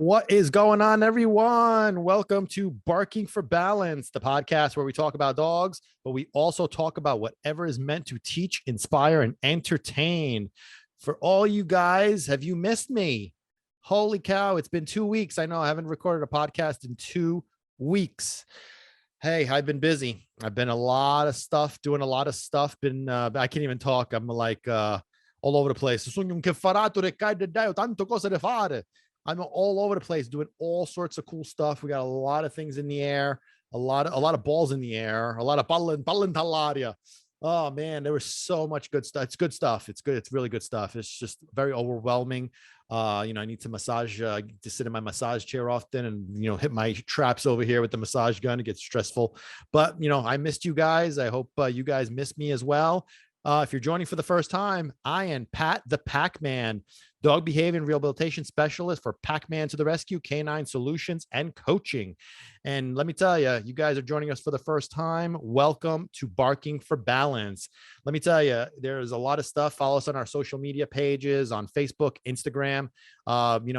What is going on, everyone? Welcome to Barking for Balance, the podcast where we talk about dogs, but we also talk about whatever is meant to teach, inspire, and entertain. For all you guys, have you missed me? Holy cow, it's been 2 weeks. I know I haven't recorded a podcast in 2 weeks. Hey, I've been busy. I've been a lot of stuff, doing a lot of stuff. I can't even talk. I'm like all over the place. I'm all over the place doing all sorts of cool stuff. We got a lot of things in the air, a lot of balls in the air, a lot of ballon. Oh man, there was so much good stuff. It's good stuff. It's good. It's really good stuff. It's just very overwhelming. I need to massage, to sit in my massage chair often and, hit my traps over here with the massage gun. It gets stressful, but I missed you guys. I hope you guys missed me as well. If you're joining for the first time, I am Pat the Packman, dog behavior and rehabilitation specialist for Packman to the Rescue, Canine Solutions and Coaching. And let me tell you, you guys are joining us for the first time. Welcome to Barking for Balance. Let me tell you, there's a lot of stuff. Follow us on our social media pages on Facebook, Instagram.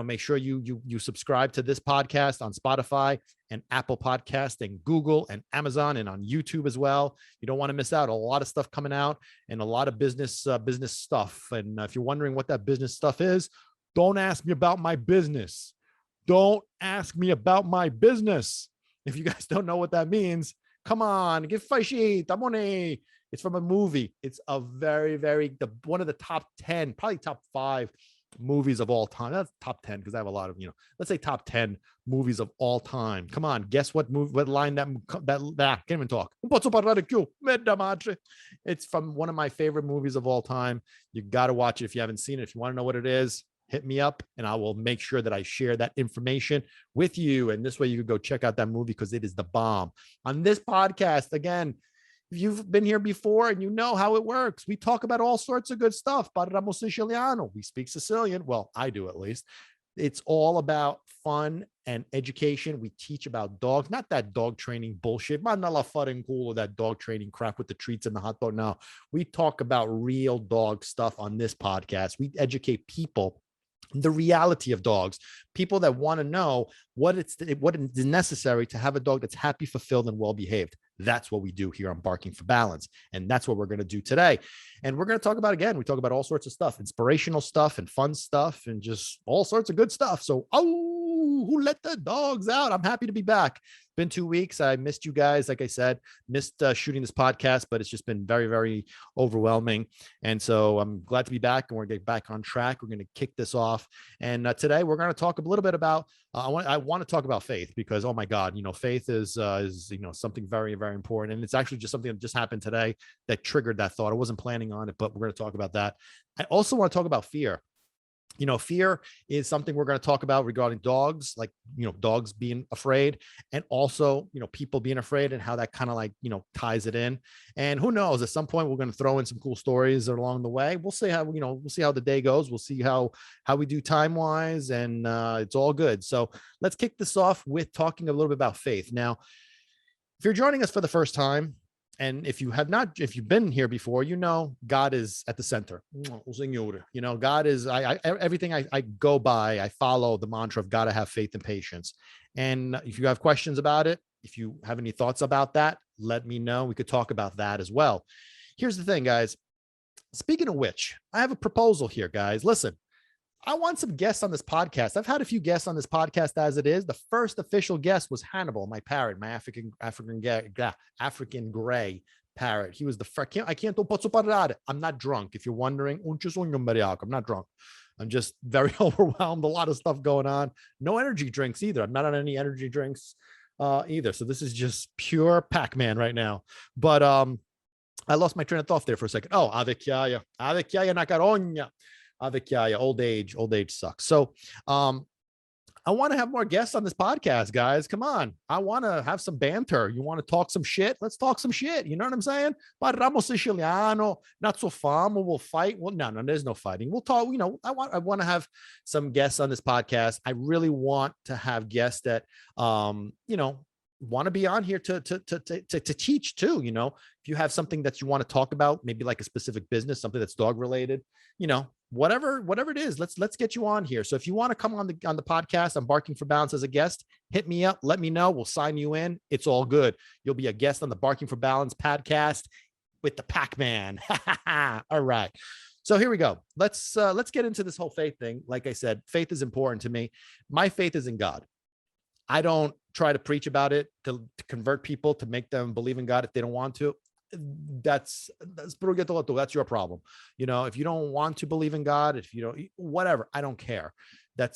Make sure you subscribe to this podcast on Spotify and Apple Podcast and Google and Amazon and on YouTube as well. You don't want to miss out. A lot of stuff coming out and a lot of business stuff. And if you're wondering what that business stuff is, don't ask me about my business. Don't ask me about my business. If you guys don't know what that means, come on, give fascita money. It's from a movie. It's a one of the top 10, probably top 5 movies of all time. That's top 10 because I have a lot of, let's say top 10 movies of all time. Come on, guess what movie, what line that can't even talk. It's from one of my favorite movies of all time. You got to watch it if you haven't seen it. If you want to know what it is, hit me up and I will make sure that I share that information with you. And this way you can go check out that movie because it is the bomb. On this podcast, again, if you've been here before and you know how it works, we talk about all sorts of good stuff. Parliamo Siciliano. We speak Sicilian. Well, I do at least. It's all about fun and education. We teach about dogs, not that dog training bullshit. Or that dog training crap with the treats and the hot dog. No, we talk about real dog stuff on this podcast. We educate people the reality of dogs, people that want to know what is necessary to have a dog that's happy, fulfilled, and well-behaved. That's what we do here on Barking for Balance. And that's what we're going to do today. And we're going to talk about, again, we talk about all sorts of stuff, inspirational stuff and fun stuff and just all sorts of good stuff. So, who let the dogs out? I'm happy to be back. Been 2 weeks. I missed you guys. Like I said, missed shooting this podcast, but it's just been very, very overwhelming. And so I'm glad to be back and we're going to get back on track. We're going to kick this off. And today we're going to talk a little bit about, I want to talk about faith because, oh my God, faith is something very, very important. And it's actually just something that just happened today that triggered that thought. I wasn't planning on it, but we're going to talk about that. I also want to talk about fear. Fear is something we're going to talk about regarding dogs, like, dogs being afraid and also, people being afraid and how that kind of ties it in. And who knows, at some point we're going to throw in some cool stories along the way. We'll see how, we'll see how the day goes. We'll see how we do time wise and it's all good. So let's kick this off with talking a little bit about faith. Now, if you're joining us for the first time, and if you've been here before, God is at the center. God is, everything I go by, I follow the mantra of gotta have faith and patience. And if you have questions about it, if you have any thoughts about that, let me know. We could talk about that as well. Here's the thing, guys. Speaking of which, I have a proposal here, guys. Listen, I want some guests on this podcast. I've had a few guests on this podcast as it is. The first official guest was Hannibal, my parrot, my African gray parrot. He was the first. I can't posso parlare. I'm not drunk. If you're wondering, I'm not drunk. I'm just very overwhelmed. A lot of stuff going on. No energy drinks either. I'm not on any energy drinks either. So this is just pure Pac-Man right now. But I lost my train of thought there for a second. Oh, avecchiaia Nacarogna. Old age sucks. So I want to have more guests on this podcast, guys. Come on. I want to have some banter. You want to talk some shit? Let's talk some shit. You know what I'm saying? Parliamo Siciliano, not so famo. We'll fight. Well, no, there's no fighting. We'll talk. I want to have some guests on this podcast. I really want to have guests that, want to be on here to teach too. If you have something that you want to talk about, maybe like a specific business, something that's dog related, whatever it is, let's get you on here. So if you want to come on the podcast, I'm Barking for Balance as a guest, hit me up, let me know. We'll sign you in. It's all good. You'll be a guest on the Barking for Balance podcast with the Packman. All right. So here we go. Let's get into this whole faith thing. Like I said, faith is important to me. My faith is in God. I don't try to preach about it to convert people, to make them believe in God if they don't want to. That's your problem. If you don't want to believe in God, if you don't, whatever, I don't care.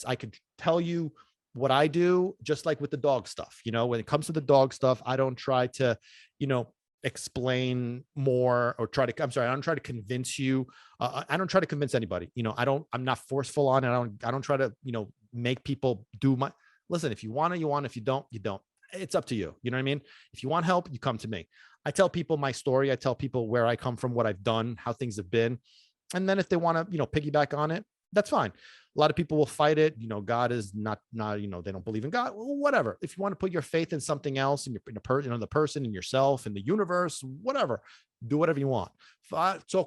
I could tell you what I do, just like with the dog stuff. When it comes to the dog stuff, I don't try to, explain more or I don't try to convince you. I don't try to convince anybody. I'm not forceful on it. I don't try to, make people do listen, if you want to, you want, if you don't, you don't. It's up to you. You know what I mean? If you want help, you come to me. I tell people my story. I tell people where I come from, what I've done, how things have been. And then if they want to, piggyback on it, that's fine. A lot of people will fight it. God is not, they don't believe in God, whatever. If you want to put your faith in something else, in the person, in yourself, in the universe, whatever, do whatever you want. Do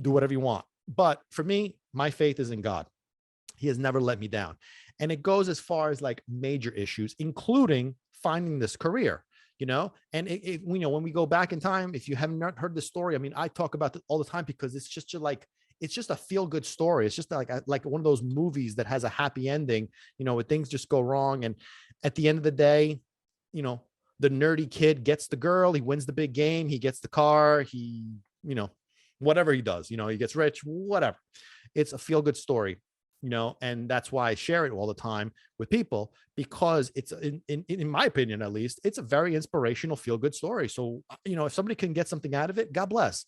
whatever you want. But for me, my faith is in God. He has never let me down. And it goes as far as like major issues, including finding this career, and when we go back in time, if you have not heard the story, I mean, I talk about it all the time because it's just it's just a feel good story. It's just like one of those movies that has a happy ending, where things just go wrong. And at the end of the day, the nerdy kid gets the girl, he wins the big game, he gets the car, he, whatever he does, he gets rich, whatever. It's a feel good story. And that's why I share it all the time with people, because it's in my opinion, at least, it's a very inspirational, feel good story. So, if somebody can get something out of it, God bless.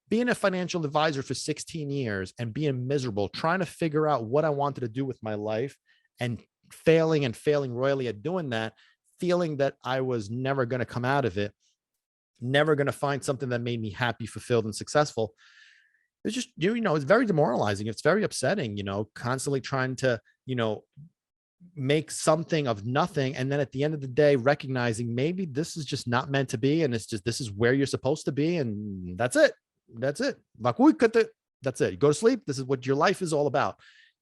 Being a financial advisor for 16 years and being miserable, trying to figure out what I wanted to do with my life and failing royally at doing that, feeling that I was never going to come out of it, never going to find something that made me happy, fulfilled, and successful. It's just, it's very demoralizing. It's very upsetting, constantly trying to, make something of nothing. And then at the end of the day, recognizing maybe this is just not meant to be. And it's just, this is where you're supposed to be. And that's it. That's it. That's it. You go to sleep. This is what your life is all about.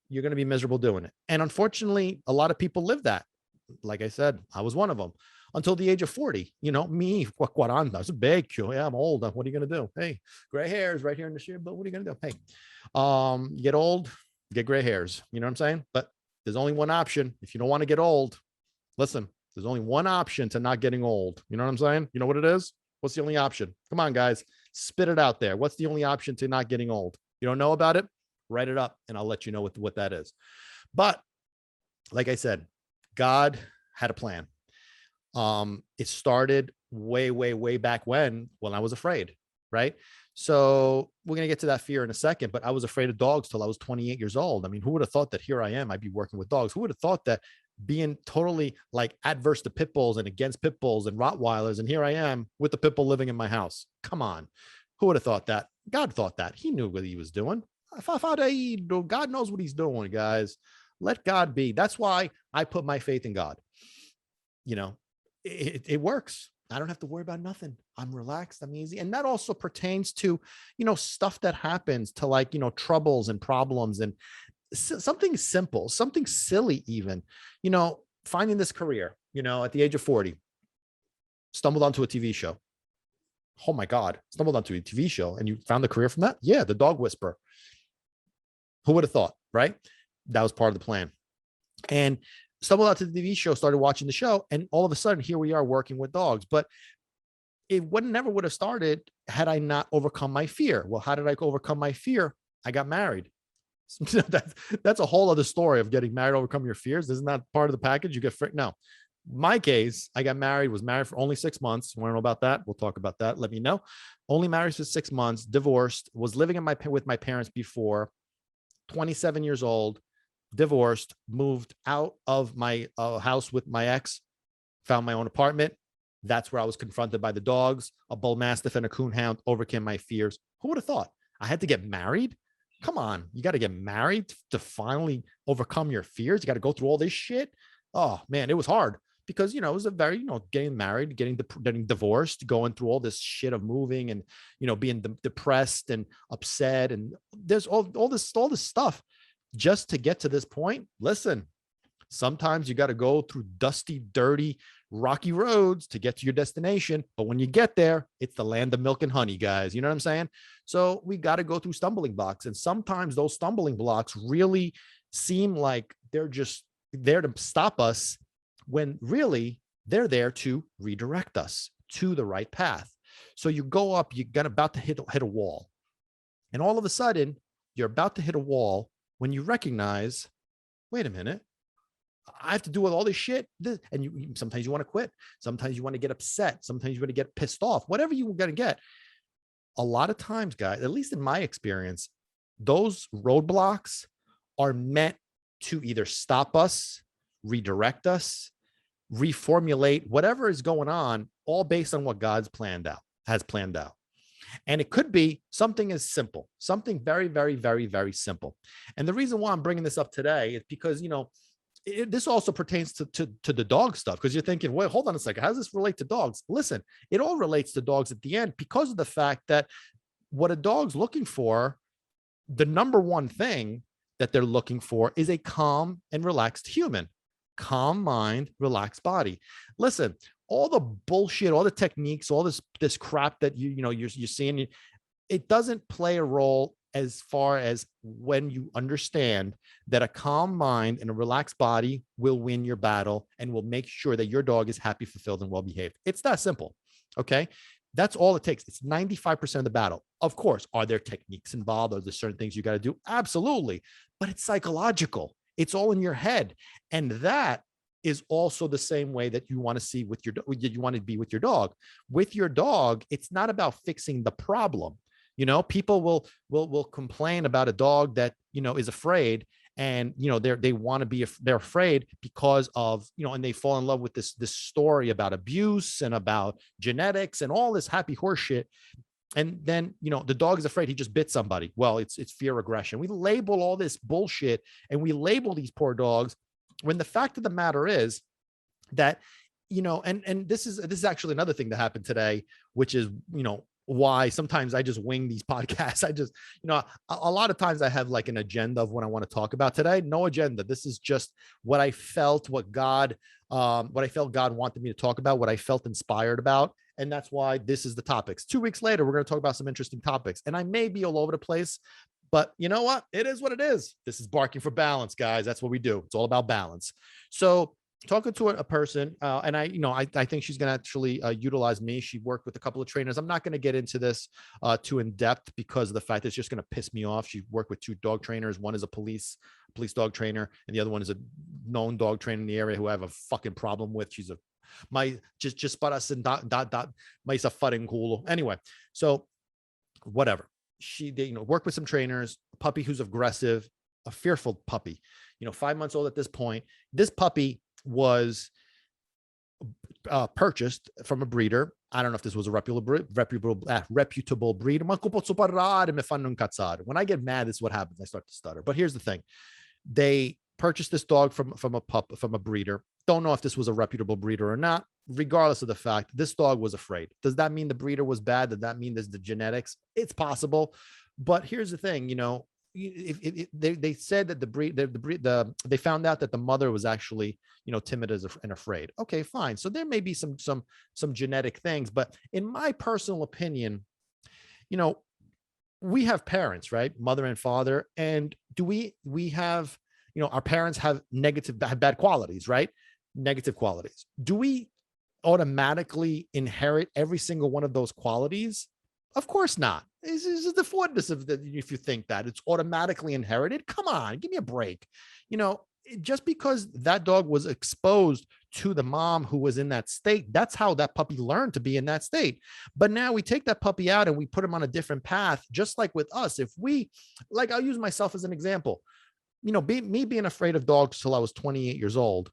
You're going to be miserable doing it. And unfortunately, a lot of people live that. Like I said, I was one of them. Until the age of 40, me, 40, that's big. Yeah, I'm old. What are you going to do? Hey, gray hairs right here in the shit, but what are you going to do? Hey, you get old, get gray hairs. You know what I'm saying? But there's only one option. If you don't want to get old, listen, there's only one option to not getting old. You know what I'm saying? You know what it is? What's the only option? Come on, guys, spit it out there. What's the only option to not getting old? You don't know about it? Write it up and I'll let you know what that is. But like I said, God had a plan. It started way back when I was afraid, right? So we're going to get to that fear in a second, but I was afraid of dogs till I was 28 years old. I mean, who would have thought that here I am, I'd be working with dogs? Who would have thought that being totally like adverse to pit bulls and against pit bulls and Rottweilers, and here I am with the pit bull living in my house? Come on. Who would have thought that? God thought that. He knew what he was doing. God knows what he's doing, guys. Let God be. That's why I put my faith in God. It works. I don't have to worry about nothing. I'm relaxed. I'm easy. And that also pertains to, stuff that happens to like, troubles and problems and something simple, something silly, even, finding this career, at the age of 40, stumbled onto a TV show. Oh my God, stumbled onto a TV show and you found the career from that? Yeah. The Dog Whisperer. Who would have thought, right? That was part of the plan. And stumbled out to the TV show, started watching the show, and all of a sudden, here we are working with dogs. But it never would have started had I not overcome my fear. Well, how did I overcome my fear? I got married. That's a whole other story of getting married, overcome your fears. Isn't that part of the package? You get no. My case, I got married, was married for only 6 months. You want to know about that? We'll talk about that. Let me know. Only married for 6 months, divorced, was living with my parents before, 27 years old, divorced, moved out of my house with my ex, found my own apartment. That's where I was confronted by the dogs, a bull mastiff and a coonhound, overcame my fears. Who would have thought I had to get married? Come on. You got to get married to finally overcome your fears. You got to go through all this shit. Oh man, it was hard. because, it was a very, getting married, getting divorced, going through all this shit of moving and, being depressed and upset. And there's all this stuff just to get to this point. Listen, sometimes you got to go through dusty, dirty, rocky roads to get to your destination. But when you get there, it's the land of milk and honey, guys. You know what I'm saying? So we got to go through stumbling blocks. And sometimes those stumbling blocks really seem like they're just there to stop us, when really they're there to redirect us to the right path. So you go up, you're about to hit a wall. And all of a sudden, you're about to hit a wall when you recognize, wait a minute, I have to do with all this shit. And sometimes you want to quit. Sometimes you want to get upset. Sometimes you want to get pissed off, whatever you're going to get. A lot of times, guys, at least in my experience, those roadblocks are meant to either stop us, redirect us, reformulate whatever is going on, all based on what God's has planned out. And it could be something as simple, something very, very, very, very simple. And the reason why I'm bringing this up today is because, this also pertains to the dog stuff, because you're thinking, wait, hold on a second. How does this relate to dogs? Listen, it all relates to dogs at the end, because of the fact that what a dog's looking for, the number one thing that they're looking for is a calm and relaxed human. Calm mind, relaxed body. Listen, all the bullshit, all the techniques, all this crap that you're seeing, it doesn't play a role as far as when you understand that a calm mind and a relaxed body will win your battle and will make sure that your dog is happy, fulfilled, and well-behaved. It's that simple. Okay. That's all it takes. It's 95% of the battle. Of course, are there techniques involved? Are there certain things you got to do? Absolutely. But it's psychological. It's all in your head. And that is also the same way that you want to see with you want to be with your dog. With your dog, it's not about fixing the problem. People will complain about a dog that, is afraid, and, they're afraid because of, and they fall in love with this story about abuse and about genetics and all this happy horse shit. And then, the dog is afraid he just bit somebody. Well, it's fear aggression. We label all this bullshit and we label these poor dogs, when the fact of the matter is that, and this is actually another thing that happened today, which is, why sometimes I just wing these podcasts. I just, a lot of times I have like an agenda of what I want to talk about. Today, no agenda. This is just what I felt, what I felt God wanted me to talk about, what I felt inspired about. And that's why this is the topics. 2 weeks later, we're going to talk about some interesting topics, and I may be all over the place, but you know what? It is what it is. This is Barking for Balance, guys. That's what we do. It's all about balance. So talking to a person, and I think she's going to actually utilize me. She worked with a couple of trainers. I'm not going to get into this too in depth because of the fact that it's just going to piss me off. She worked with 2 dog trainers. One is a police dog trainer, and the other one is a known dog trainer in the area who I have a fucking problem with. She's just para sin may sa faring culo. Anyway, so whatever. They work with some trainers, a puppy who's aggressive, a fearful puppy, 5 months old at this point. This puppy was purchased from a breeder. I don't know if this was a reputable breed. When I get mad, this is what happens. I start to stutter. But here's the thing. They purchased this dog from a breeder. Don't know if this was a reputable breeder or not. Regardless of the fact, this dog was afraid. Does that mean the breeder was bad? Does that mean there's the genetics? It's possible. But here's the thing, they said that they found out that the mother was actually, timid and afraid. Okay, fine. So there may be some genetic things, but in my personal opinion, we have parents, right? Mother and father. And do we have, our parents have bad qualities, right? Negative qualities. Do we automatically inherit every single one of those qualities? Of course not. This is the forwardness of if you think that it's automatically inherited. Come on, give me a break. Just because that dog was exposed to the mom who was in that state, that's how that puppy learned to be in that state. But now we take that puppy out and we put him on a different path, just like with us. If we, like, I'll use myself as an example, me being afraid of dogs till I was 28 years old.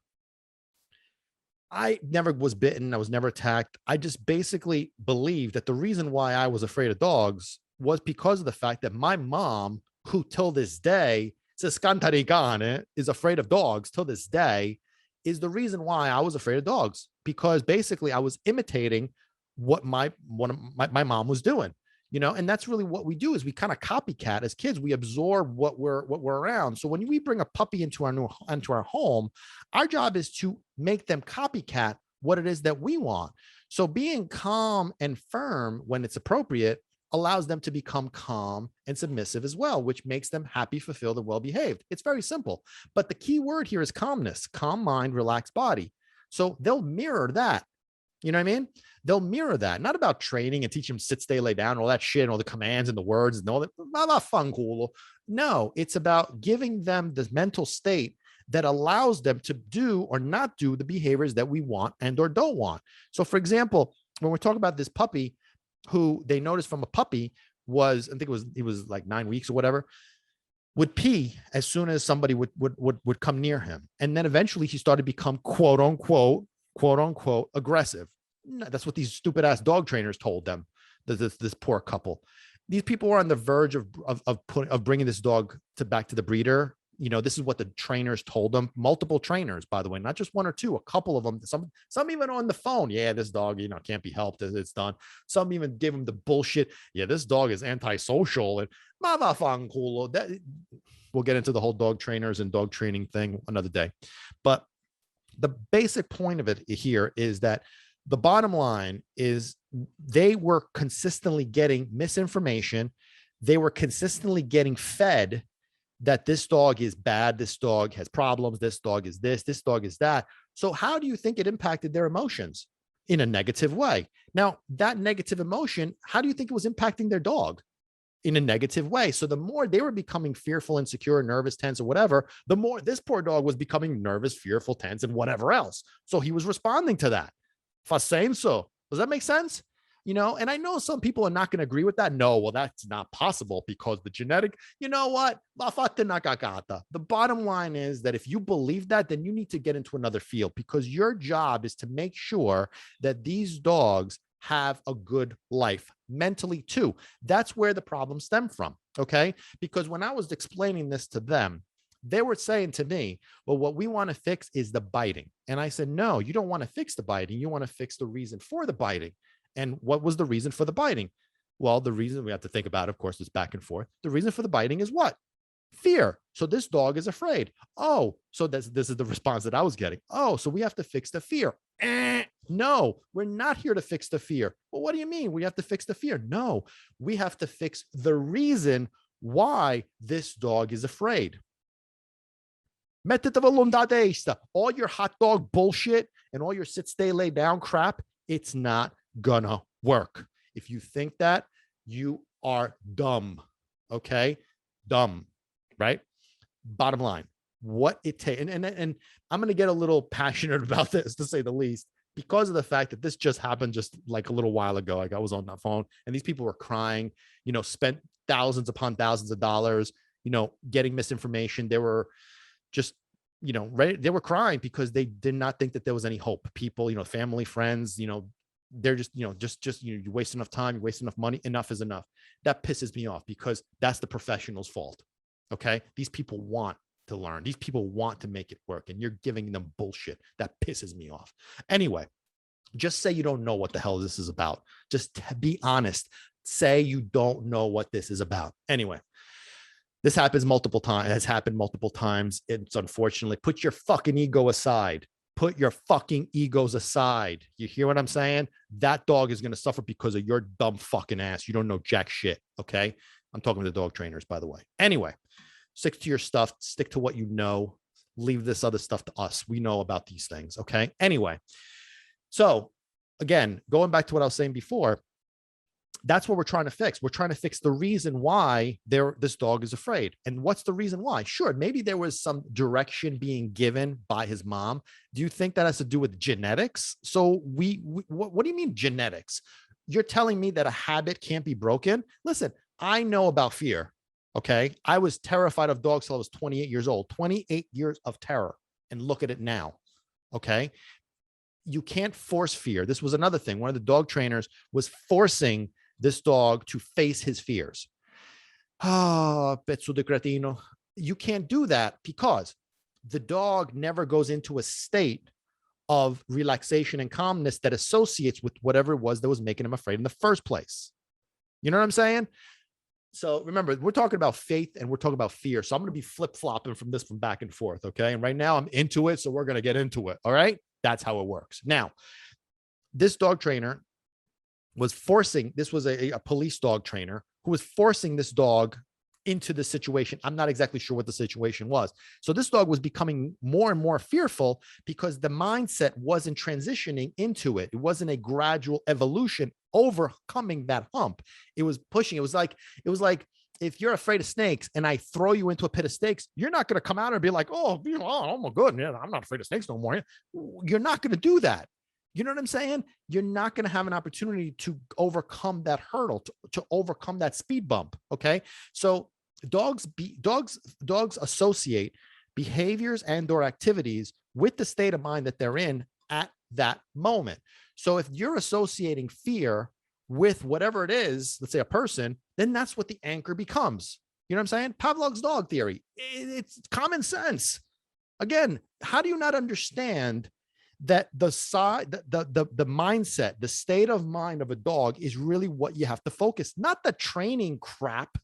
I never was bitten. I was never attacked. I just basically believed that the reason why I was afraid of dogs was because of the fact that my mom, who till this day is afraid of dogs till this day, is the reason why I was afraid of dogs, because basically I was imitating what my mom was doing, and that's really what we do, is we kind of copycat as kids. We absorb what we're around. So when we bring a puppy into our home, our job is to make them copycat what it is that we want. So being calm and firm when it's appropriate allows them to become calm and submissive as well, which makes them happy, fulfilled, and well-behaved. It's very simple. But the key word here is calmness, calm mind, relaxed body. So they'll mirror that. You know what I mean? They'll mirror that. Not about training and teach them sit, stay, lay down, all that shit, and all the commands and the words and all that. Not fun, cool. No, it's about giving them this mental state that allows them to do or not do the behaviors that we want and or don't want. So for example, when we're talking about this puppy, who they noticed from a puppy was, I think it was like 9 weeks or whatever, would pee as soon as somebody would come near him. And then eventually he started to become quote unquote aggressive. That's what these stupid ass dog trainers told them. This poor couple. These people were on the verge of bringing this dog back to the breeder. This is what the trainers told them. Multiple trainers, by the way, not just one or two, a couple of them. Some even on the phone. Yeah, this dog, can't be helped. It's done. Some even gave them the bullshit. Yeah, this dog is antisocial and that. We'll get into the whole dog trainers and dog training thing another day. But the basic point of it here is that the bottom line is they were consistently getting misinformation. They were consistently getting fed that this dog is bad, this dog has problems, this dog is this dog is that. So how do you think it impacted their emotions? In a negative way. Now, that negative emotion, how do you think it was impacting their dog? In a negative way. So the more they were becoming fearful, insecure, nervous, tense, or whatever, the more this poor dog was becoming nervous, fearful, tense, and whatever else. So he was responding to that. Faz so. Does that make sense? And I know some people are not going to agree with that. No, well, that's not possible because the genetic, you know what? The bottom line is that if you believe that, then you need to get into another field, because your job is to make sure that these dogs have a good life mentally too. That's where the problems stem from. Okay. Because when I was explaining this to them, they were saying to me, well, what we want to fix is the biting. And I said, no, you don't want to fix the biting. You want to fix the reason for the biting. And what was the reason for the biting? Well, the reason we have to think about, of course, is back and forth. The reason for the biting is what? Fear. So this dog is afraid. Oh, so this is the response that I was getting. Oh, so we have to fix the fear. No, we're not here to fix the fear. Well, what do you mean we have to fix the fear? No, we have to fix the reason why this dog is afraid. All your hot dog bullshit and all your sit, stay, lay down crap, it's not gonna work. If you think that, you are dumb. Okay? Dumb, right? Bottom line, what it takes, and I'm gonna get a little passionate about this, to say the least, because of the fact that this just happened just like a little while ago. Like I was on that phone and these people were crying, spent thousands upon thousands of dollars, getting misinformation. They were just, they were crying because they did not think that there was any hope. People, family, friends, they're just, you waste enough time, you waste enough money. Enough is enough. That pisses me off because that's the professional's fault. Okay. These people want to learn. These people want to make it work, and you're giving them bullshit. That pisses me off. Anyway, just say you don't know what the hell this is about. Just be honest. Say you don't know what this is about. Anyway, this happens multiple times. It has happened multiple times. It's unfortunately, put your fucking ego aside. Put your fucking egos aside. You hear what I'm saying? That dog is going to suffer because of your dumb fucking ass. You don't know jack shit. Okay. I'm talking to the dog trainers, by the way. Anyway, stick to your stuff. Stick to what you know. Leave this other stuff to us. We know about these things. Okay. Anyway. So again, going back to what I was saying before, that's what we're trying to fix. We're trying to fix the reason why this dog is afraid. And what's the reason why? Sure, maybe there was some direction being given by his mom. Do you think that has to do with genetics? So what do you mean genetics? You're telling me that a habit can't be broken? Listen, I know about fear. Okay. I was terrified of dogs till I was 28 years old, 28 years of terror. And look at it now. Okay. You can't force fear. This was another thing. One of the dog trainers was forcing this dog to face his fears. Pezzo de cretino. You can't do that because the dog never goes into a state of relaxation and calmness that associates with whatever it was that was making him afraid in the first place. You know what I'm saying? So remember, we're talking about faith and we're talking about fear. So I'm going to be flip-flopping from back and forth. Okay. And right now I'm into it. So we're going to get into it. All right. That's how it works. Now, this dog trainer was forcing, this was a police dog trainer who was forcing this dog into the situation. I'm not exactly sure what the situation was. So this dog was becoming more and more fearful because the mindset wasn't transitioning into it. It wasn't a gradual evolution overcoming that hump. It was pushing. It was like if you're afraid of snakes and I throw you into a pit of snakes, you're not going to come out and be like, oh, my good. Yeah, I'm not afraid of snakes no more. You're not going to do that. You know what I'm saying? You're not going to have an opportunity to overcome that hurdle, to overcome that speed bump. Okay. So dogs associate behaviors and or activities with the state of mind that they're in at that moment. So if you're associating fear with whatever it is, let's say a person, then that's what the anchor becomes. You know what I'm saying? Pavlov's dog theory. It's common sense. Again, how do you not understand that the mindset, the state of mind of a dog is really what you have to focus, not the training crap.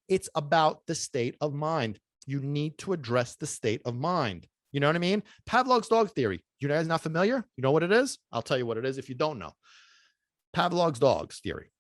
It's about the state of mind. You need to address the state of mind. You know what I mean? Pavlov's dog theory. You guys not familiar? You know what it is? I'll tell you what it is if you don't know. Pavlov's dogs theory.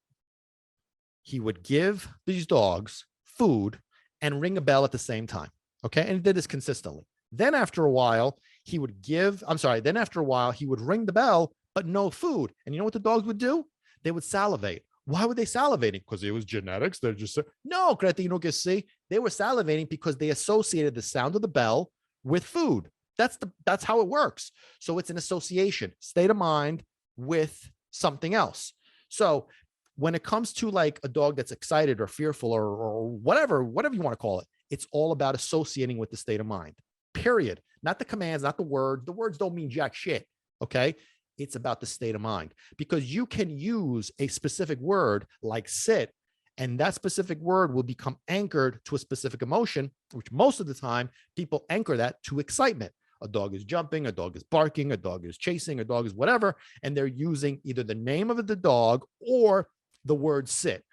He would give these dogs food and ring a bell at the same time. Okay. And he did this consistently. Then after a while, he would ring the bell, but no food. And you know what the dogs would do? They would salivate. Why were they salivating? Because it was genetics. They're just, no, cretino que sí. They were salivating because they associated the sound of the bell with food. That's how it works. So it's an association, state of mind with something else. So when it comes to like a dog that's excited or fearful or whatever you want to call it, it's all about associating with the state of mind. Period. Not the commands, not the words. The words don't mean jack shit. Okay. It's about the state of mind, because you can use a specific word like sit, and that specific word will become anchored to a specific emotion, which most of the time people anchor that to excitement. A dog is jumping, a dog is barking, a dog is chasing, a dog is whatever. And they're using either the name of the dog or the word sit.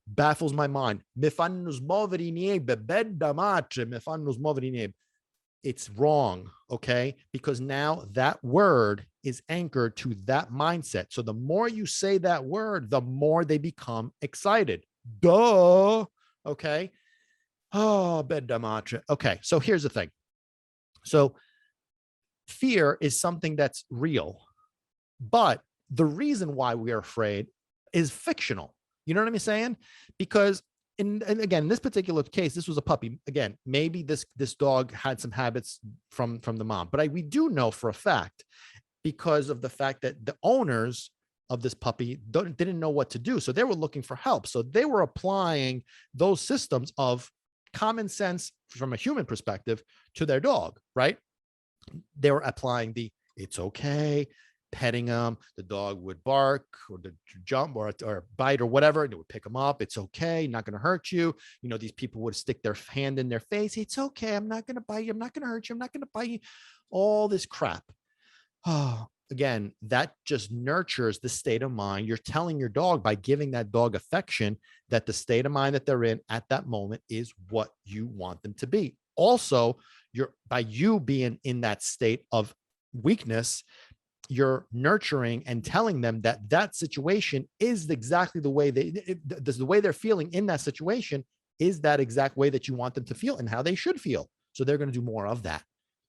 Baffles my mind. It's wrong, okay? Because now that word is anchored to that mindset. So the more you say that word, the more they become excited. Duh, okay? Oh, bedamatre. Okay, so here's the thing. So fear is something that's real, but the reason why we are afraid is fictional. You know what I'm saying? Because and again, in this particular case, this was a puppy. Again, maybe this dog had some habits from the mom, but we do know for a fact, because of the fact that the owners of this puppy didn't know what to do. So they were looking for help. So they were applying those systems of common sense from a human perspective to their dog, right? They were applying it's okay, petting him, the dog would bark or jump or bite or whatever, and it would pick him up. It's okay, not going to hurt you. You know, these people would stick their hand in their face. It's okay, I'm not going to bite you. I'm not going to hurt you. I'm not going to bite you. All this crap. Oh, again, that just nurtures the state of mind. You're telling your dog by giving that dog affection that the state of mind that they're in at that moment is what you want them to be. Also, by you being in that state of weakness, you're nurturing and telling them that situation is exactly the way the way they're feeling in that situation is that exact way that you want them to feel and how they should feel. So they're going to do more of that.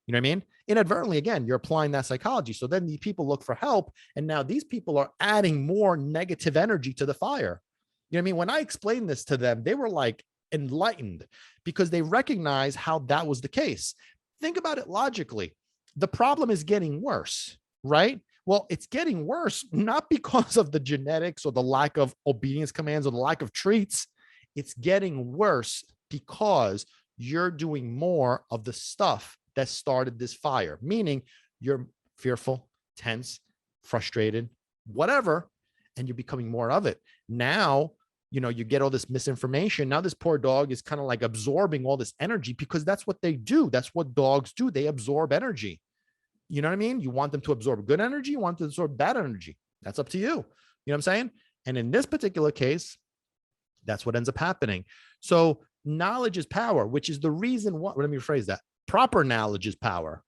You know what I mean? Inadvertently, again, you're applying that psychology. So then the people look for help. And now these people are adding more negative energy to the fire. You know what I mean? When I explained this to them, they were like enlightened because they recognize how that was the case. Think about it logically. The problem is getting worse, right? Well, it's getting worse, not because of the genetics or the lack of obedience commands or the lack of treats. It's getting worse because you're doing more of the stuff that started this fire, meaning you're fearful, tense, frustrated, whatever, and you're becoming more of it. Now you get all this misinformation. Now this poor dog is kind of like absorbing all this energy because that's what they do. That's what dogs do. They absorb energy. You know what I mean? You want them to absorb good energy, you want them to absorb bad energy. That's up to you. You know what I'm saying? And in this particular case, that's what ends up happening. So knowledge is power, which is the reason why, let me rephrase that. Proper knowledge is power.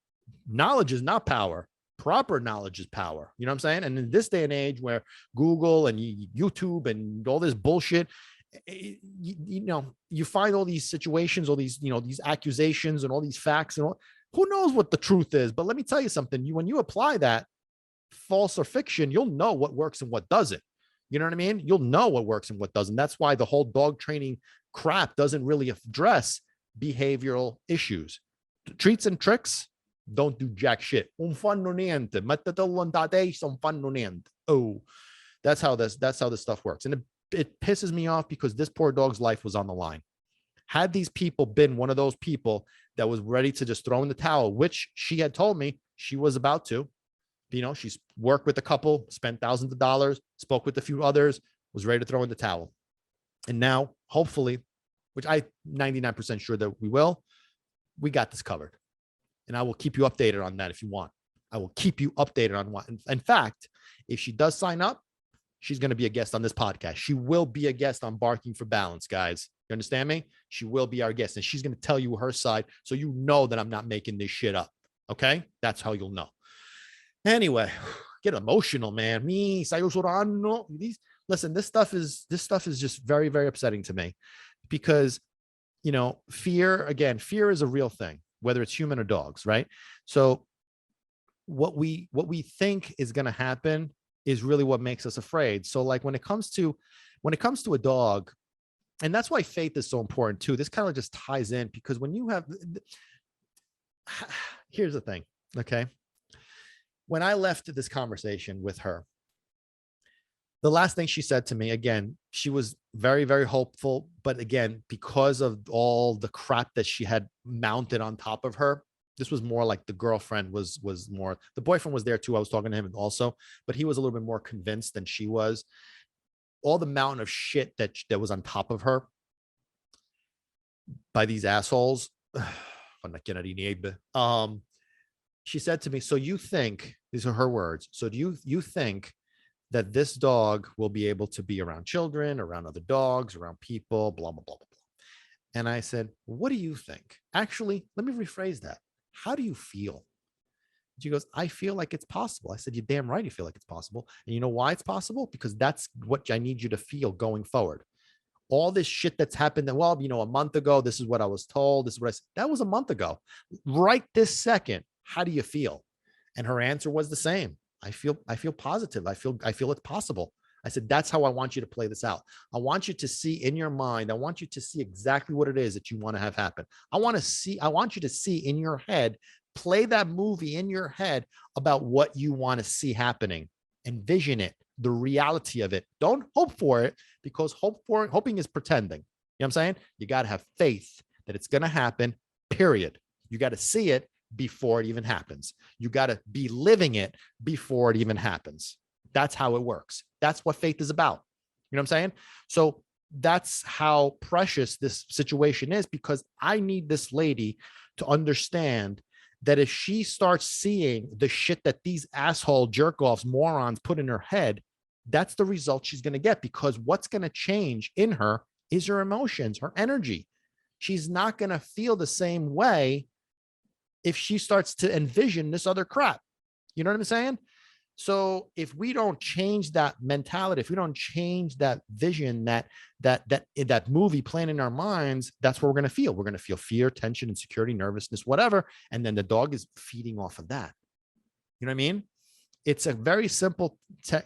Knowledge is not power. Proper knowledge is power. You know what I'm saying? And in this day and age where Google and YouTube and all this bullshit, you find all these situations, all these, these accusations and all these facts and all, who knows what the truth is. But let me tell you something. When you apply that, false or fiction, you'll know what works and what doesn't. You know what I mean? You'll know what works and what doesn't. That's why the whole dog training crap doesn't really address behavioral issues. Treats and tricks don't do jack shit. Oh, that's how this stuff works. And it pisses me off because this poor dog's life was on the line. Had these people been one of those people that was ready to just throw in the towel, which she had told me she was about to, she's worked with a couple, spent thousands of dollars, spoke with a few others, was ready to throw in the towel. And now, hopefully, which I'm 99% sure that we got this covered. And I will keep you updated on that if you want. I will keep you updated on what. In fact, if she does sign up, she's going to be a guest on this podcast. She will be a guest on Barking for Balance, guys. You understand me? She will be our guest, and she's going to tell you her side so you know that I'm not making this shit up. Okay? That's how you'll know. Anyway, get emotional, man. Listen, this stuff is just very, very upsetting to me because, fear is a real thing, whether it's human or dogs, right? So what we think is going to happen is really what makes us afraid. So like when it comes to a dog, and that's why faith is so important too. This kind of just ties in because when you have, here's the thing. Okay. When I left this conversation with her, the last thing she said to me, again, she was very, very hopeful. But again, because of all the crap that she had mounted on top of her, this was more like the girlfriend was more, the boyfriend was there too. I was talking to him also, but he was a little bit more convinced than she was. All the mountain of shit that was on top of her by these assholes. She said to me, so you think, these are her words, so do you think that this dog will be able to be around children, around other dogs, around people, blah, blah, blah, blah, blah. And I said, what do you think? Actually, let me rephrase that. How do you feel? She goes, I feel like it's possible. I said, you're damn right you feel like it's possible. And you know why it's possible? Because that's what I need you to feel going forward. All this shit that's happened, well, a month ago, this is what I was told. This is what I said. That was a month ago. Right this second, how do you feel? And her answer was the same. I feel positive. I feel it's possible. I said, that's how I want you to play this out. I want you to see in your mind. I want you to see exactly what it is that you want to have happen. I want you to see in your head, play that movie in your head about what you want to see happening. Envision it, the reality of it. Don't hope for it because hoping is pretending. You know what I'm saying? You got to have faith that it's going to happen, period. You got to see it before it even happens. You got to be living it before it even happens. That's how it works. That's what faith is about. You know what I'm saying? So that's how precious this situation is because I need this lady to understand that if she starts seeing the shit that these asshole jerk-offs, morons put in her head, that's the result she's going to get because what's going to change in her is her emotions, her energy. She's not going to feel the same way if she starts to envision this other crap. You know what I'm saying? So if we don't change that mentality, if we don't change that vision, that movie playing in our minds, that's what we're going to feel. We're going to feel fear, tension, insecurity, nervousness, whatever. And then the dog is feeding off of that. You know what I mean? It's a very simple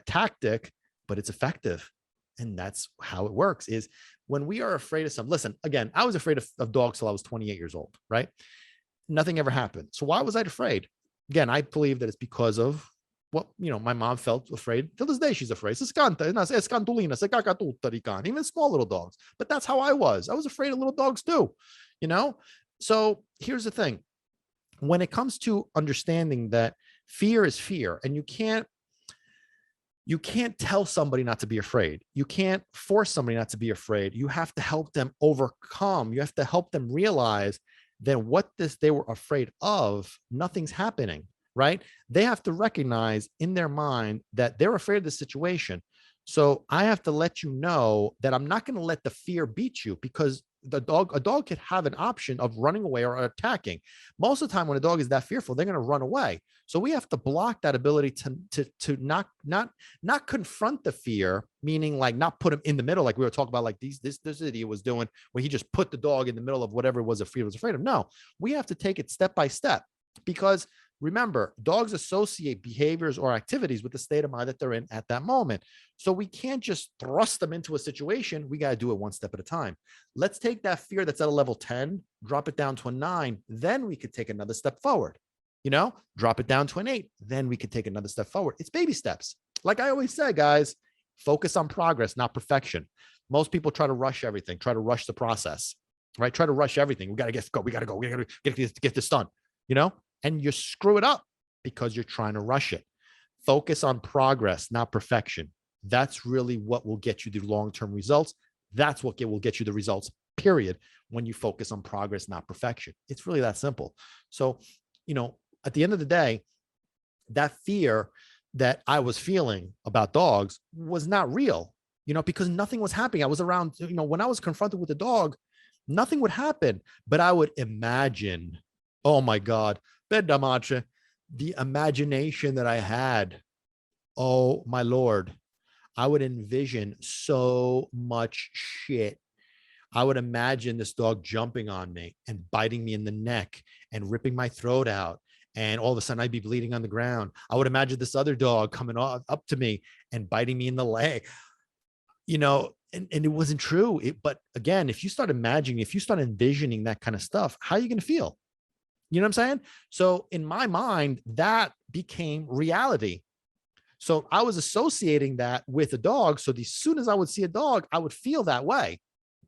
tactic, but it's effective. And that's how it works is when we are afraid of something. Listen, again, I was afraid of dogs till I was 28 years old, right? Nothing ever happened. So why was I afraid? Again, I believe that it's because of what, my mom felt afraid. Till this day, she's afraid. Even small little dogs. But that's how I was. I was afraid of little dogs too, So here's the thing. When it comes to understanding that fear is fear, and you can't, You can't tell somebody not to be afraid. You can't force somebody not to be afraid. You have to help them overcome. You have to help them realize that what this they were afraid of, nothing's happening, right? They have to recognize in their mind that they're afraid of the situation. So I have to let you know that I'm not going to let the fear beat you, because a dog could have an option of running away or attacking. Most of the time when a dog is that fearful, they're going to run away. So we have to block that ability to not confront the fear, meaning like not put him in the middle, like we were talking about, like this idiot was doing, where he just put the dog in the middle of whatever it was a fear was afraid of. No, we have to take it step by step, because remember, dogs associate behaviors or activities with the state of mind that they're in at that moment. So we can't just thrust them into a situation. We got to do it one step at a time. Let's take that fear that's at a level 10, drop it down to a 9. Then we could take another step forward. Drop it down to an 8. Then we could take another step forward. It's baby steps. Like I always say, guys, focus on progress, not perfection. Most people try to rush everything, try to rush the process, right? Try to rush everything. We got to go. We got to go. We got to get this done, and you screw it up because you're trying to rush it. Focus on progress, not perfection. That's really what will get you the long-term results. That's what will get you the results, period, when you focus on progress, not perfection. It's really that simple. So, at the end of the day, that fear that I was feeling about dogs was not real, because nothing was happening. I was around, when I was confronted with the dog, nothing would happen, but I would imagine, oh my God, the imagination that I had, oh my Lord, I would envision so much shit. I would imagine this dog jumping on me and biting me in the neck and ripping my throat out. And all of a sudden I'd be bleeding on the ground. I would imagine this other dog coming up to me and biting me in the leg, and it wasn't true. But again, if you start imagining, if you start envisioning that kind of stuff, how are you going to feel? You know what I'm saying? So in my mind, that became reality. So I was associating that with a dog. So as soon as I would see a dog, I would feel that way,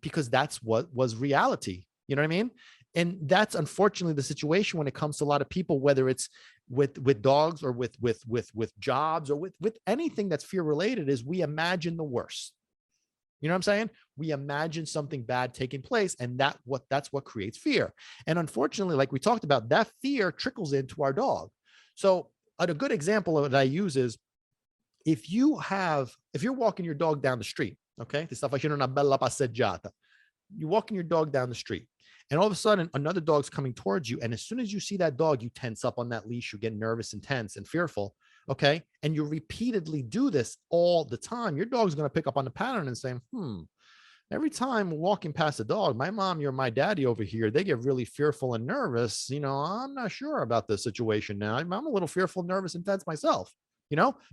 because that's what was reality. You know what I mean? And that's unfortunately the situation when it comes to a lot of people, whether it's with dogs or with jobs or with anything that's fear related, is we imagine the worst. You know what I'm saying? We imagine something bad taking place, and that's what creates fear. And unfortunately, like we talked about, that fear trickles into our dog. So a good example of it I use is, if you're walking your dog down the street, okay? You're walking your dog down the street, and all of a sudden another dog's coming towards you. And as soon as you see that dog, you tense up on that leash, you get nervous and tense and fearful. Okay. And you repeatedly do this all the time. Your dog's going to pick up on the pattern and say, every time walking past a dog, my mom or my daddy over here, they get really fearful and nervous. I'm not sure about this situation now. I'm a little fearful, nervous, and tense myself,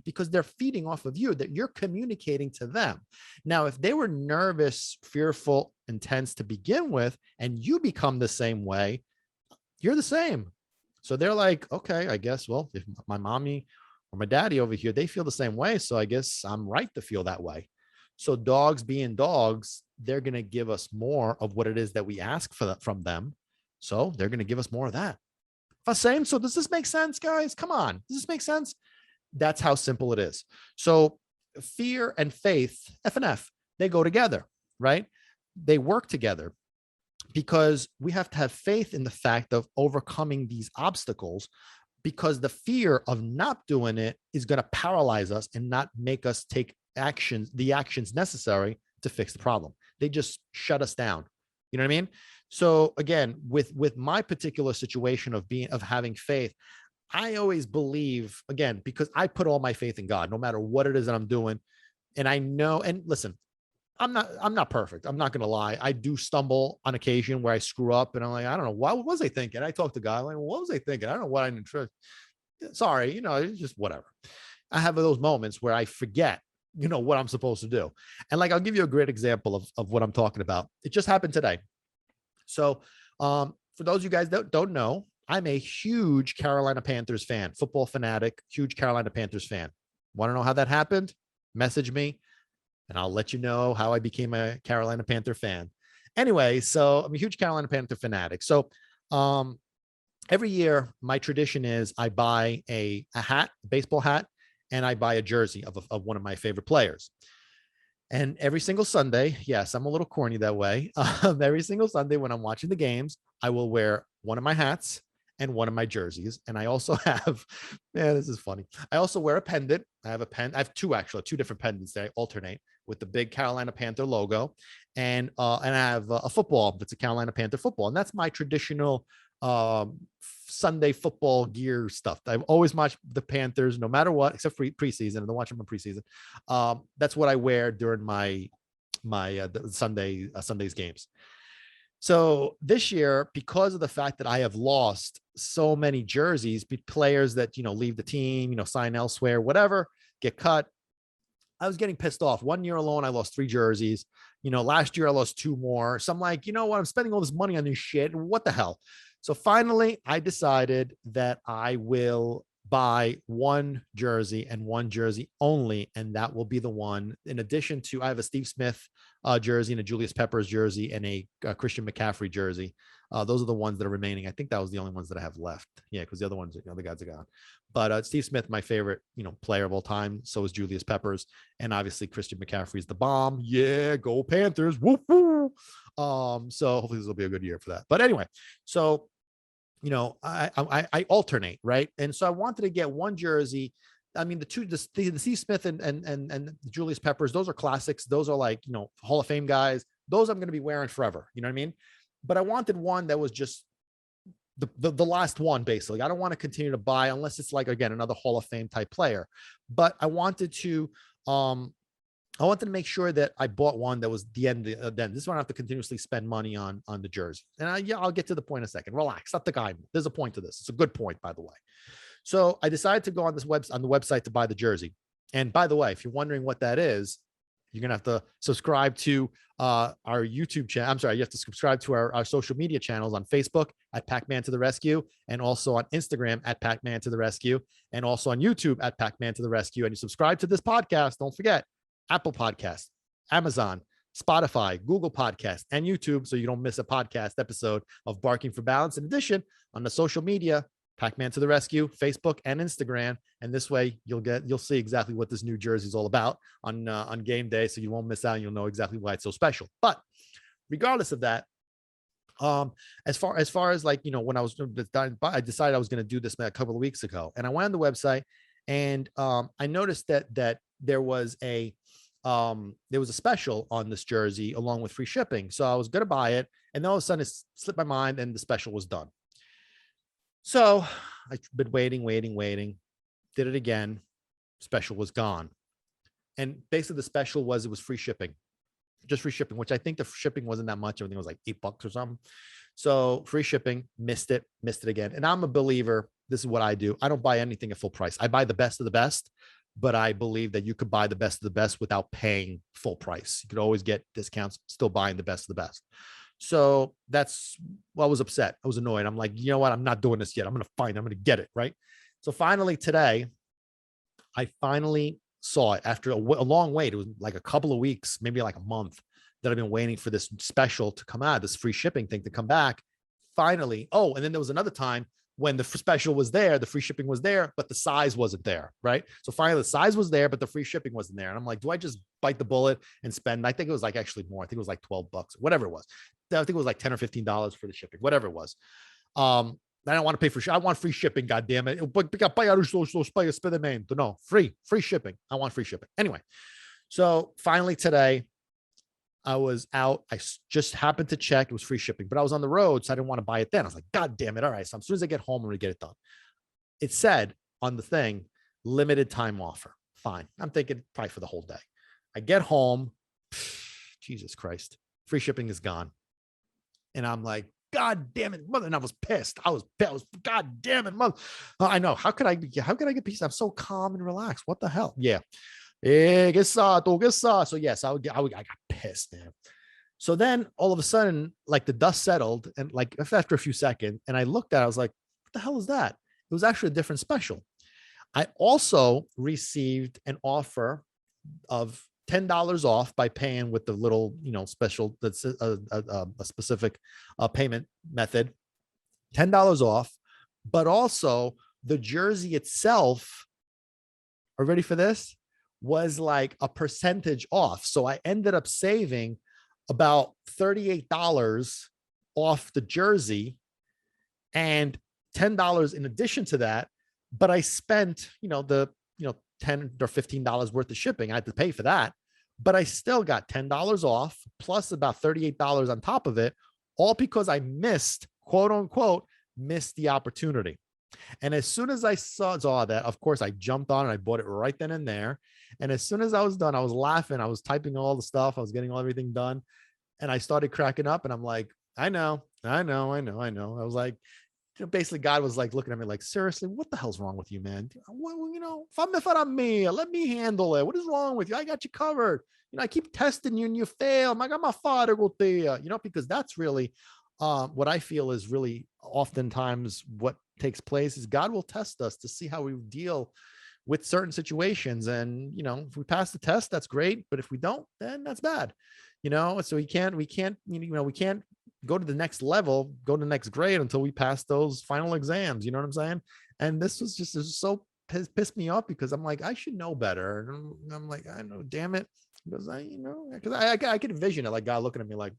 because they're feeding off of you, that you're communicating to them. Now, if they were nervous, fearful, and tense to begin with, and you become the same way, you're the same. So they're like, okay, I guess, well, if my mommy or my daddy over here, they feel the same way, so I guess I'm right to feel that way. So dogs being dogs, they're going to give us more of what it is that we ask from them. So they're going to give us more of that. Same. So does this make sense, guys? Come on. Does this make sense? That's how simple it is. So fear and faith, F and F, they go together, right? They work together, because we have to have faith in the fact of overcoming these obstacles, because the fear of not doing it is going to paralyze us and not make us take the actions necessary to fix the problem. They just shut us down. You know what I mean? So again, with my particular situation of having faith, I always believe, again, because I put all my faith in God, no matter what it is that I'm doing. And I know, and listen, I'm not perfect. I'm not going to lie. I do stumble on occasion where I screw up, and I'm like, I don't know, what was I thinking? I talk to God, like, well, what was I thinking? I don't know what I didn't trust. Sorry, it's just whatever. I have those moments where I forget, what I'm supposed to do. And like, I'll give you a great example of what I'm talking about. It just happened today. So, for those of you guys that don't know, I'm a huge Carolina Panthers fan, football fanatic, huge Carolina Panthers fan. Want to know how that happened? Message me and I'll let you know how I became a Carolina Panther fan. Anyway, so I'm a huge Carolina Panther fanatic. So every year, my tradition is I buy a hat, a baseball hat, and I buy a jersey of one of my favorite players. And every single Sunday, yes, I'm a little corny that way. Every single Sunday when I'm watching the games, I will wear one of my hats and one of my jerseys. And I also have, man, this is funny. I also wear a pendant. I have I have two actually, two different pendants that I alternate with the big Carolina Panther logo, and I have a football that's a Carolina Panther football, and that's my traditional Sunday football gear stuff. I've always watched the Panthers, no matter what, except for preseason. I don't watch them in preseason. That's what I wear during my Sunday's games. So this year, because of the fact that I have lost so many jerseys, players that leave the team, sign elsewhere, whatever, get cut, I was getting pissed off. 1 year alone, I lost 3 jerseys. Last year I lost 2 more. So I'm like, you know what? I'm spending all this money on this shit. What the hell? So finally, I decided that I will buy one jersey and one jersey only, and that will be the one. In addition to, I have a Steve Smith jersey and a Julius Peppers jersey and a Christian McCaffrey jersey. Those are the ones that are remaining. I think that was the only ones that I have left. Yeah, because the other ones, the other guys are gone. But Steve Smith, my favorite, player of all time. So is Julius Peppers, and obviously Christian McCaffrey is the bomb. Yeah, go Panthers! Woo woo. So hopefully this will be a good year for that. But anyway, so I alternate, right? And so I wanted to get one jersey. I mean, the Steve Smith and Julius Peppers, those are classics. Those are like, Hall of Fame guys. Those I'm going to be wearing forever. You know what I mean? But I wanted one that was just the last one, basically. I don't want to continue to buy unless it's like, again, another Hall of Fame type player. But I wanted to make sure that I bought one that was the end. Then this one I have to continuously spend money on the jersey. And I'll get to the point in a second. Relax, not the guy. There's a point to this. It's a good point, by the way. So I decided to go on the website to buy the jersey. And by the way, if you're wondering what that is, you're gonna have to subscribe to our YouTube channel. I'm sorry, you have to subscribe to our social media channels on Facebook at Packman to the Rescue, and also on Instagram at Packman to the Rescue, and also on YouTube at Packman to the Rescue. And you subscribe to this podcast. Don't forget Apple Podcasts, Amazon, Spotify, Google Podcasts, and YouTube, so you don't miss a podcast episode of Barking for Balance. In addition, on the social media, Packman to the Rescue, Facebook and Instagram, and this way you'll see exactly what this new jersey is all about on game day, so you won't miss out. And you'll know exactly why it's so special. But regardless of that, as far as like when I decided I was going to do this a couple of weeks ago, and I went on the website, and I noticed that there was a special on this jersey along with free shipping. So I was going to buy it, and then all of a sudden it slipped my mind and the special was done. So I've been waiting, did it again. Special was gone. And basically the special was, it was free shipping, just free shipping, which I think the shipping wasn't that much. Everything was like $8 or something. So free shipping, missed it again. And I'm a believer. This is what I do. I don't buy anything at full price. I buy the best of the best, but I believe that you could buy the best of the best without paying full price. You could always get discounts, still buying the best of the best. So that's why I was upset. I was annoyed. I'm like, you know what? I'm not doing this yet. I'm going to get it. Right. So finally today, I finally saw it after a long wait. It was like a couple of weeks, maybe like a month that I've been waiting for this special to come out, this free shipping thing to come back. Finally. Oh, and then there was another time when the special was there, the free shipping was there, but the size wasn't there, right? So finally the size was there, but the free shipping wasn't there. And I'm like, do I just bite the bullet and spend, I think it was like actually more. I think it was like $12, whatever it was. I think it was like $10 or $15 for the shipping, whatever it was. I don't want to pay for I want free shipping, God damn it. No, free shipping. I want free shipping. Anyway, so finally today, I was out. I just happened to check. It was free shipping, but I was on the road, so I didn't want to buy it then. I was like, God damn it. All right. So as soon as I get home, I'm going to get it done. It said on the thing, limited time offer. Fine. I'm thinking probably for the whole day. I get home. Jesus Christ. Free shipping is gone. And I'm like, God damn it, mother. And I was pissed. I was God damn it, mother. I know. How could I get peace? I'm so calm and relaxed. What the hell? Yeah. So yes, I got pissed, man. So then all of a sudden, like the dust settled, and like after a few seconds, and I looked at it, I was like, what the hell is that? It was actually a different special. I also received an offer of $10 off by paying with the little, special, that's a specific payment method, $10 off, but also the jersey itself are ready for this, was like a percentage off. So I ended up saving about $38 off the jersey and $10 in addition to that. But I spent, $10 or $15 worth of shipping. I had to pay for that, but I still got $10 off plus about $38 on top of it, all because I missed, quote unquote, missed the opportunity. And as soon as I saw that, of course, I jumped on and I bought it right then and there. And as soon as I was done, I was laughing. I was typing all the stuff. I was getting everything done. And I started cracking up and I'm like, I know. I was like, basically God was like looking at me like, seriously, what the hell's wrong with you, man? If I'm me, let me handle it. What is wrong with you? I got you covered. I keep testing you and you fail. I got my father go there, because that's really what I feel is really oftentimes what takes place is God will test us to see how we deal with certain situations. And, if we pass the test, that's great. But if we don't, then that's bad, so we can't go to the next level, go to the next grade until we pass those final exams. You know what I'm saying? And this was so pissed me off because I'm like, I should know better. And I'm like, I know, damn it. Because I could envision it like God looking at me like,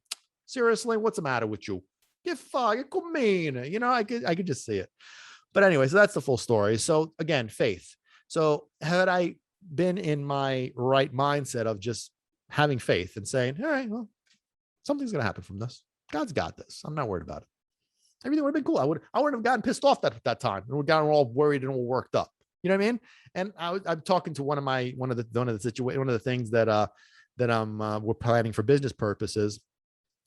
seriously, what's the matter with you? Get fired, come in. I could just see it. But anyway, so that's the full story. So again, faith. So had I been in my right mindset of just having faith and saying, all right, well, something's going to happen from this. God's got this. I'm not worried about it. Everything would have been cool. I wouldn't have gotten pissed off that time. And we got all worried and all worked up. You know what I mean? And I'm talking to one of the things that we're planning for business purposes.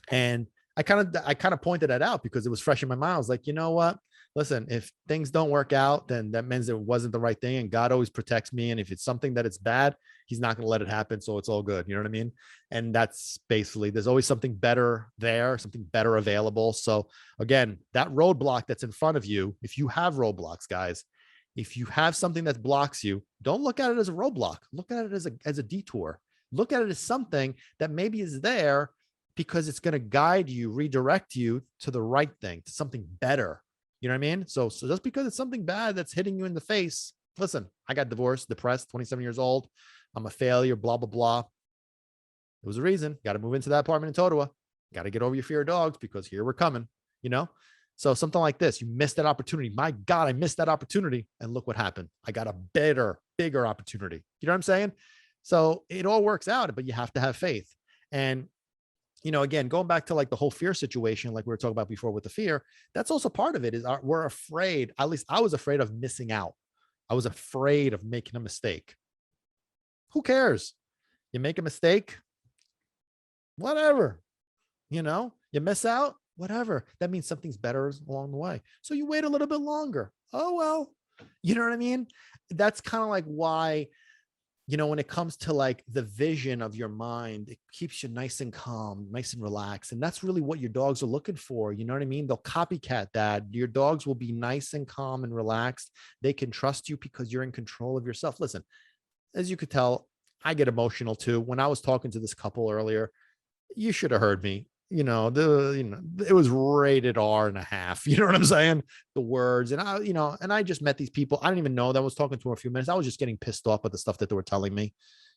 And I kind of pointed that out because it was fresh in my mind. I was like, you know what? Listen, if things don't work out, then that means it wasn't the right thing. And God always protects me. And if it's something that it's bad, he's not going to let it happen. So it's all good. You know what I mean? And that's basically, there's always something better there, something better available. So again, that roadblock that's in front of you, if you have roadblocks, guys, if you have something that blocks you, don't look at it as a roadblock. Look at it as a detour. Look at it as something that maybe is there because it's going to guide you, redirect you to the right thing, to something better. You know what I mean? So just because it's something bad that's hitting you in the face, listen, I got divorced, depressed, 27 years old. I'm a failure, blah, blah, blah. It was a reason. Got to move into that apartment in Totowa. Got to get over your fear of dogs because here we're coming, So something like this, you missed that opportunity. My God, I missed that opportunity. And look what happened. I got a better, bigger opportunity. You know what I'm saying? So it all works out, but you have to have faith. And again, going back to like the whole fear situation, like we were talking about before with the fear, that's also part of it is we're afraid, at least I was afraid of missing out. I was afraid of making a mistake. Who cares? You make a mistake, whatever, you miss out, whatever. That means something's better along the way. So you wait a little bit longer. Oh, well, you know what I mean? That's kind of like why, when it comes to like the vision of your mind, it keeps you nice and calm, nice and relaxed. And that's really what your dogs are looking for. You know what I mean? They'll copycat that. Your dogs will be nice and calm and relaxed. They can trust you because you're in control of yourself. Listen, as you could tell, I get emotional too. When I was talking to this couple earlier, you should have heard me. It was rated R.5. You know what I'm saying? The words. And I just met these people. I didn't even know that I was talking to them for a few minutes. I was just getting pissed off at the stuff that they were telling me.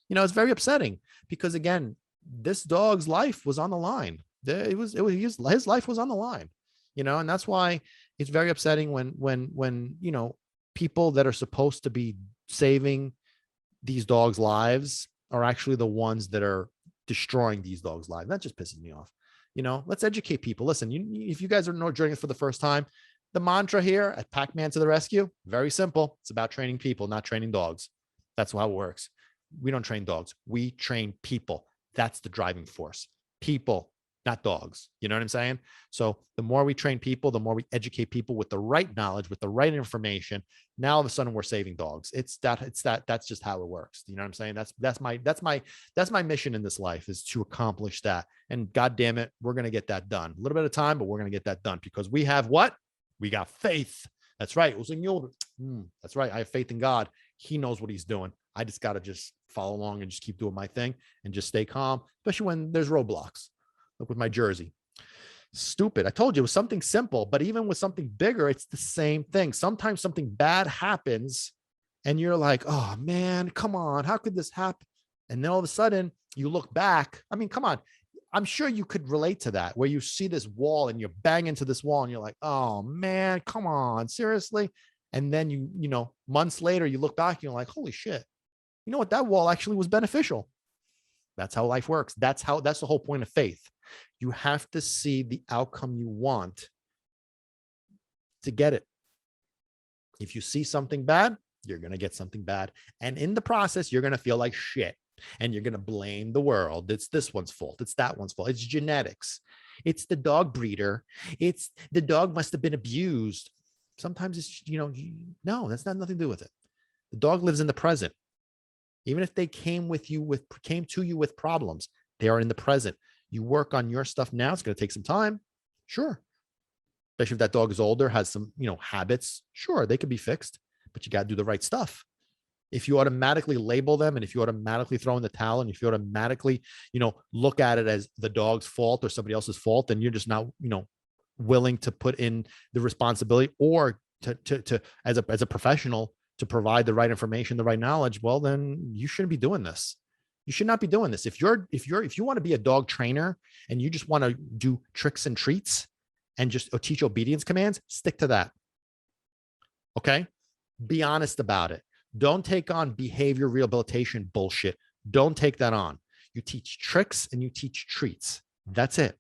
It's very upsetting because again, this dog's life was on the line. His life was on the line, and that's why it's very upsetting when people that are supposed to be saving these dogs' lives are actually the ones that are destroying these dogs' lives. That just pisses me off. Let's educate people. Listen, if you guys are joining us for the first time, the mantra here at Packman to the rescue, very simple. It's about training people, not training dogs. That's how it works. We don't train dogs. We train people. That's the driving force. People, not dogs. You know what I'm saying? So the more we train people, the more we educate people with the right knowledge, with the right information. Now all of a sudden we're saving dogs. That's just how it works. You know what I'm saying? That's my mission in this life is to accomplish that. And God damn it, we're going to get that done. A little bit of time, but we're going to get that done because we have what? We got faith. That's right. That's right. I have faith in God. He knows what he's doing. I just got to just follow along and just keep doing my thing and just stay calm, especially when there's roadblocks. Look with my jersey. Stupid. I told you it was something simple, but even with something bigger, it's the same thing. Sometimes something bad happens And you're like, oh man, come on, how could this happen? And then all of a sudden you look back. I mean, come on. I'm sure you could relate to that, where you see this wall and you're banging into this wall and you're like, oh man, come on, seriously. And then months later, you look back and you're like, holy shit, you know what? That wall actually was beneficial. That's how life works. That's the whole point of faith. You have to see the outcome you want to get it. If you see something bad, you're going to get something bad. And in the process, you're going to feel like shit. And you're going to blame the world. It's this one's fault. It's that one's fault. It's genetics. It's the dog breeder. It's the dog must have been abused. Sometimes it's, no, that's not nothing to do with it. The dog lives in the present. Even if they came to you with problems, they are in the present. You work on your stuff now. It's going to take some time. Sure. Especially if that dog is older, has some, habits. Sure, they could be fixed, but you got to do the right stuff. If you automatically label them, and if you automatically throw in the towel, and if you automatically, look at it as the dog's fault or somebody else's fault, then you're just not, willing to put in the responsibility or to as a professional to provide the right information, the right knowledge. Well, then you shouldn't be doing this. You should not be doing this. If you want to be a dog trainer and you just want to do tricks and treats and just teach obedience commands, stick to that. Okay. Be honest about it. Don't take on behavior rehabilitation bullshit. Don't take that on. You teach tricks and you teach treats. That's it.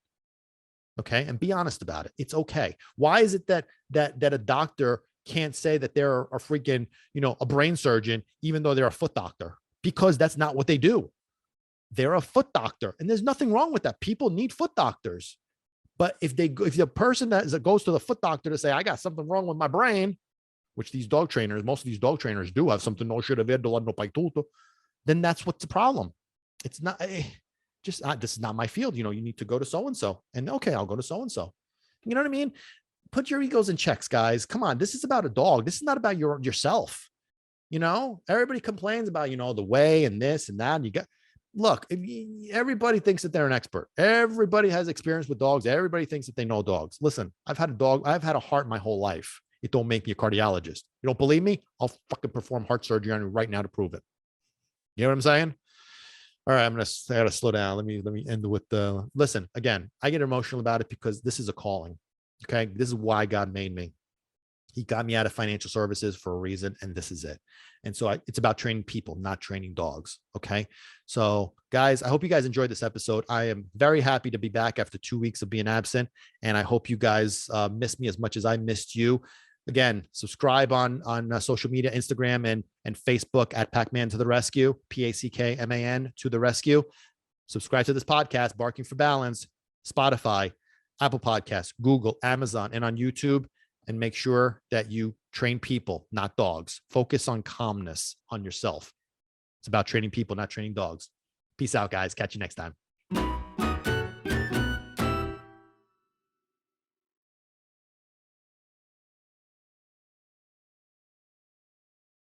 Okay. And be honest about it. It's okay. Why is it that a doctor can't say that they're a freaking, a brain surgeon, even though they're a foot doctor? Because that's not what they do. They're a foot doctor, and there's nothing wrong with that. People need foot doctors. But if the person that goes to the foot doctor to say, I got something wrong with my brain, which most of these dog trainers do have something, then that's what's the problem. It's not this is not my field. You need to go to so-and-so, and okay, I'll go to so-and-so. You know what I mean? Put your egos in checks, guys. Come on. This is about a dog. This is not about yourself. Everybody complains about, the way and this and that. And look, everybody thinks that they're an expert. Everybody has experience with dogs. Everybody thinks that they know dogs. Listen, I've had a heart my whole life. It don't make me a cardiologist. You don't believe me? I'll fucking perform heart surgery on you right now to prove it. You know what I'm saying? All right, I gotta slow down. Let me end with listen, again, I get emotional about it because this is a calling. Okay. This is why God made me. He got me out of financial services for a reason, and this is it. And so it's about training people, not training dogs. Okay. So guys, I hope you guys enjoyed this episode. I am very happy to be back after 2 weeks of being absent. And I hope you guys missed me as much as I missed you. Again, subscribe on social media, Instagram and Facebook at Packman to the Rescue, Packman to the Rescue. Subscribe to this podcast, Barking for Balance, Spotify, Apple Podcasts, Google, Amazon, and on YouTube. And make sure that you train people, not dogs. Focus on calmness on yourself. It's about training people, not training dogs. Peace out, guys. Catch you next time.